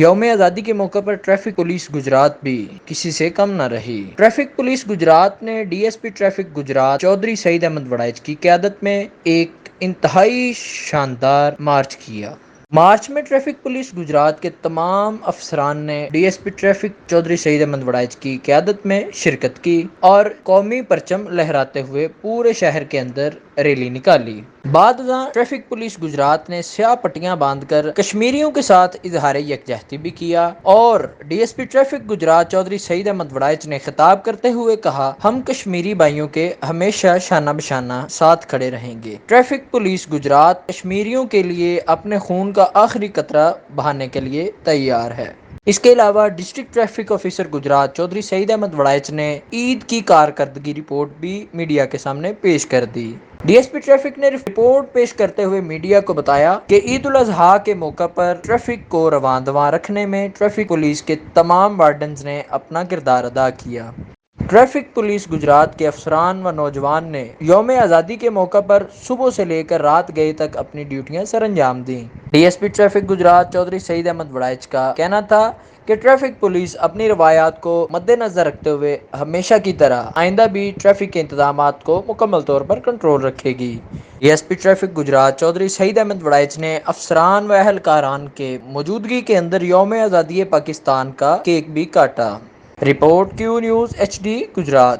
یوم آزادی کے موقع پر ٹریفک پولیس گجرات بھی کسی سے کم نہ رہی۔ ٹریفک پولیس گجرات نے D S P traffic Gujrat Chaudhry Saeed Ahmed Warraich کی قیادت میں ایک انتہائی شاندار مارچ کیا۔ مارچ میں ٹریفک پولیس گجرات کے تمام افسران نے D S P traffic Chaudhry Saeed Ahmed Warraich کی قیادت میں شرکت کی اور قومی پرچم لہراتے ہوئے پورے شہر کے اندر ریلی نکالی۔ بعد ازاں ٹریفک پولیس گجرات نے سیاہ پٹیاں باندھ کر کشمیریوں کے ساتھ اظہار یکجہتی بھی کیا اور D S P traffic Gujrat Chaudhry Saeed Ahmed Warraich نے خطاب کرتے ہوئے کہا، ہم کشمیری بھائیوں کے ہمیشہ شانہ بشانہ ساتھ کھڑے رہیں گے۔ ٹریفک پولیس گجرات کشمیریوں کے لیے اپنے خون کا آخری قطرہ بہانے کے لیے تیار ہے۔ اس کے علاوہ district traffic officer Gujrat Chaudhry Saeed Ahmed Warraich نے عید کی کارکردگی رپورٹ بھی میڈیا کے سامنے پیش کر دی۔ ڈی ایس پی ٹریفک نے رپورٹ پیش کرتے ہوئے میڈیا کو بتایا کہ عید الاضحیٰ کے موقع پر ٹریفک کو رواں دواں رکھنے میں ٹریفک پولیس کے تمام وارڈنز نے اپنا کردار ادا کیا۔ ٹریفک پولیس گجرات کے افسران و نوجوان نے یوم آزادی کے موقع پر صبح سے لے کر رات گئے تک اپنی ڈیوٹیاں سر انجام دیں۔ D S P traffic Gujrat Chaudhry Saeed Ahmed Warraich کا کہنا تھا کہ ٹریفک پولیس اپنی روایات کو مد نظر رکھتے ہوئے ہمیشہ کی طرح آئندہ بھی ٹریفک کے انتظامات کو مکمل طور پر کنٹرول رکھے گی۔ D S P traffic Gujrat Chaudhry Saeed Ahmed Warraich نے افسران و اہلکاران کے موجودگی کے اندر یوم آزادی پاکستان کا کیک بھی کاٹا۔ رپورٹ کیو نیوز ایچ ڈی گجرات۔